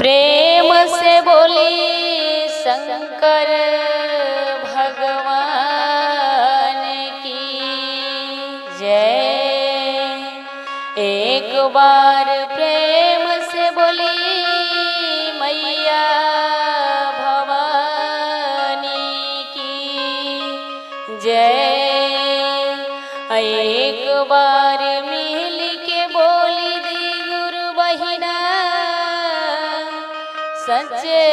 प्रेम से बोली शंकर भगवान की जय। एक बार प्रेम से बोली मैया भवानी की जय। एक बार मिल के बोली दी गुरु बहिना सच्चे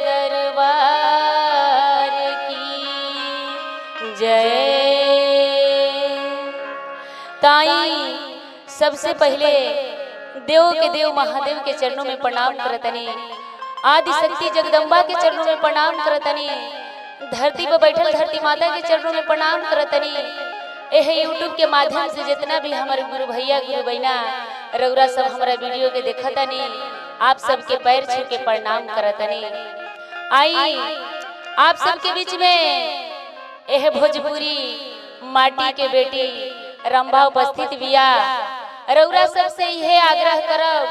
दरबार की जय। ताई सबसे पहले देव के देव महादेव के चरणों में प्रणाम करतनी, आदि शक्ति जगदम्बा के चरणों में प्रणाम करतनी, धरती पर बैठल धरती माता के चरणों में प्रणाम करतनी। यह यूट्यूब के माध्यम से जितना भी हमारे गुरु भैया गुरु बहना रउरा सब हमारा वीडियो के देखतनी, आप सबके पैर छू के प्रणाम करतनी। आई आप सबके बीच में यह भोजपुरी माटी के बेटी रंभा उपस्थित बिया। रउरा सबसे यह आग्रह करब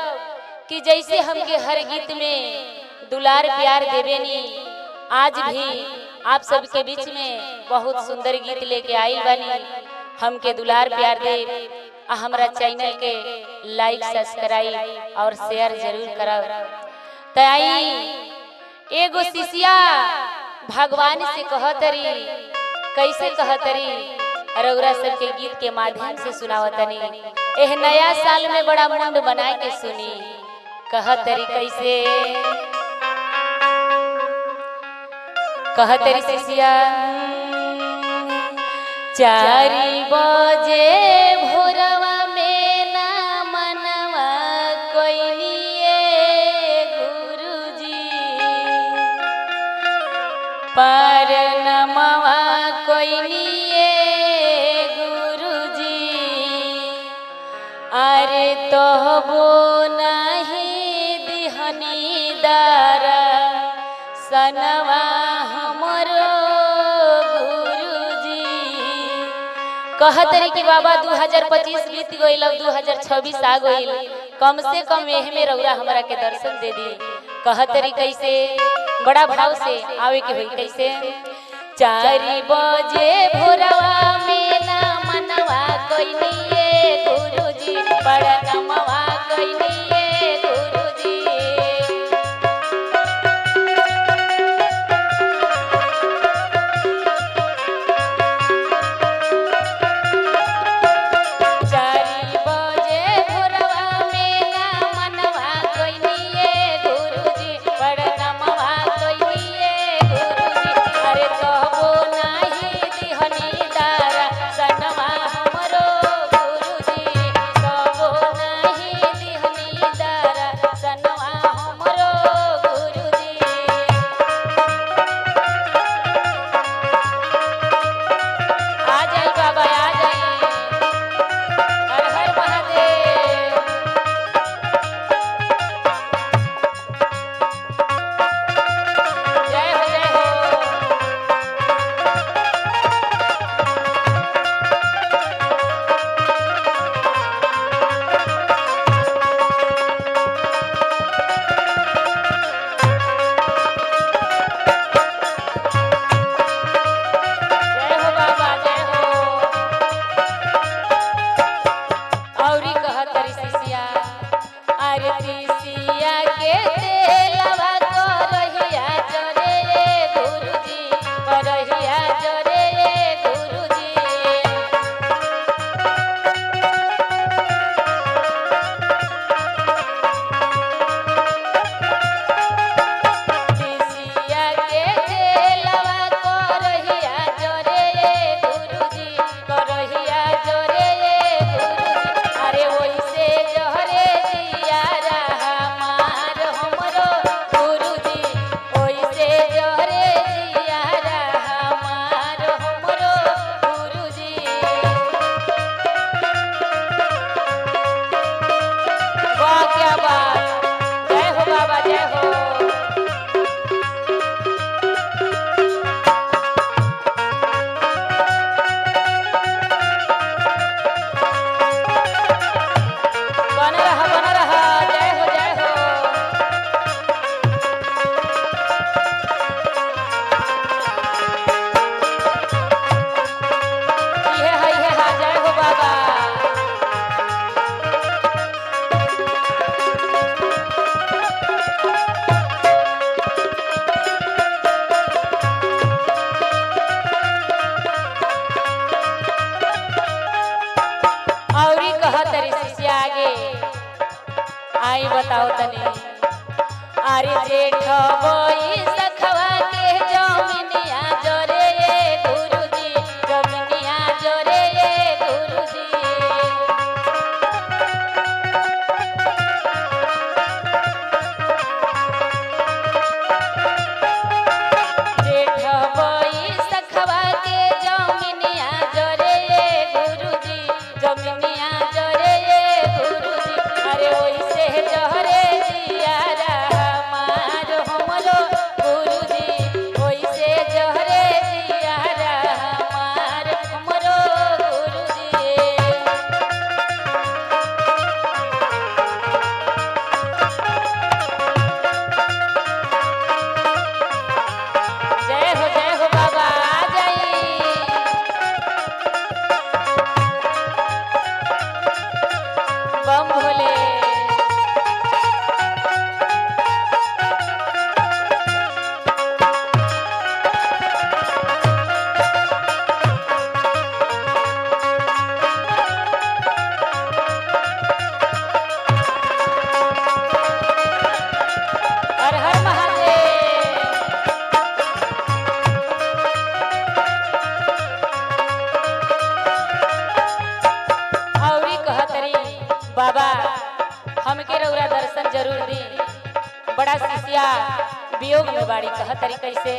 कि जैसे हमके हर गीत में दुलार प्यार देवेनी, आज भी आप सबके बीच में बहुत सुंदर गीत लेके आई बनी। हमके दुलार प्यार दे, हमारा चैनल के लाइक सब्सक्राइब और शेयर जरूर करब। तई एगो शिष्या भगवान से कहतरी, कैसे कहतरी रउरा सबके गीत के माध्यम से सुनावतनी। एह नया साल में बड़ा मुंड बना के सुनी। कहतरी कैसे कहतरी शिष्या, 4 बजे भोरवा में ना मनवा कोइनिए गुरुजी, पर नमवा कोइनिए गुरुजी। अरे तोहबो नहीं दिहनी दारा सनवा कहतरी कि बाबा 2025 बीत गईल, अब 2026 आ गईल, कम से कम एह में रउरा हमरा के दर्शन दे दी। कहतरी कैसे, बड़ा भाव से आवे के होई कैसे। 4 बजे भोरवा में ना मनवा कोइनिए गुरुजी, बड़ा नमवा कोइनिए गुरुजी। अरे जेठ बोई सखवा के जमीनिया जोरे गुरुजी जमीनिया जोरे गुरुजी जेठ बोई सखवा के जमीनिया जोरे गुरुजी जमीनिया जोरे गुरुजी अरे ओइसे जहरे जियारा हमार हमरो गुरुजी ओइसे जहरे जियारा हमार हमरो गुरुजी जय हो बाबा आ जाई बम भोले हर हर महादेव औरी कहतरी बाबा हमके रउरा दर्शन जरूर दी बड़ा शिष्या वियोग में बाड़ी कहतरी कैसे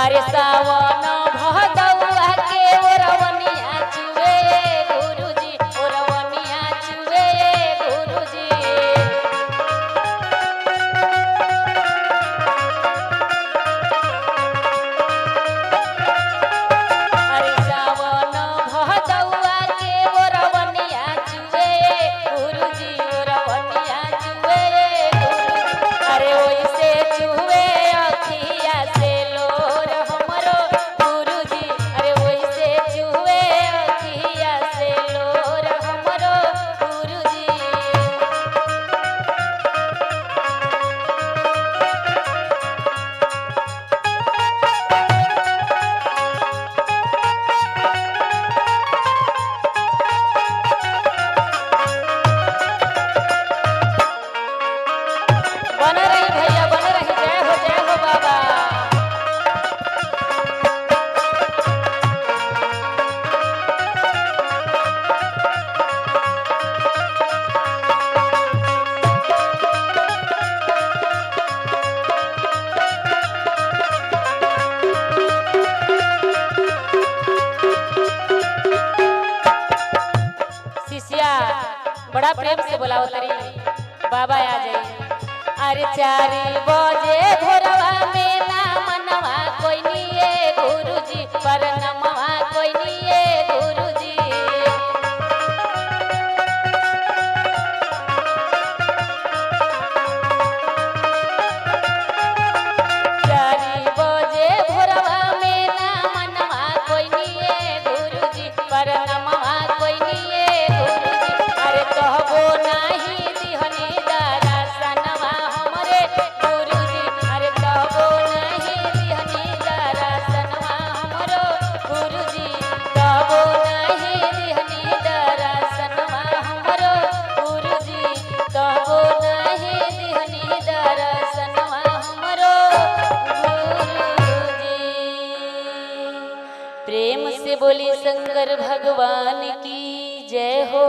अरे सावन भदौआ के ओरवनिया चुवे गुरुजी ओरवनिया चुवे गुरुजी अरे सावन भदौआ के ओरवनिया चुवे गुरुजी ओरवनिया चुवे गुरुजी अरे ओइसे चुवे अखिया से लोर हमरो गुरुजी अरे ओइसे चुवे अखिया से लोर हमरो गुरुजी बन रही भैया बन रही जय हो बाबा शिष्या बड़ा प्रेम से बोलाओ तरी बाबा आ जाई अरे 4 बजे भोरवा में ना मनवा कोई निये गुरुजी पर नमवा कोई निये गुरुजी चारी बजे भोरवा में ना मनवा कोई निये गुरुजी पर नमवा कोई निये गुरुजी अरे कहबो नाही दिहनी दर्शनवा हमरे गुरुजी अरे कहबो नाही दिहनी दर्शनवा हमरो गुरुजी कहबो नाही दिहनी दर्शनवा हमरो गुरुजी कहबो नाही दिहनी दर्शनवा हमरो गुरुजी प्रेम से बोली शंकर भगवान की जय हो।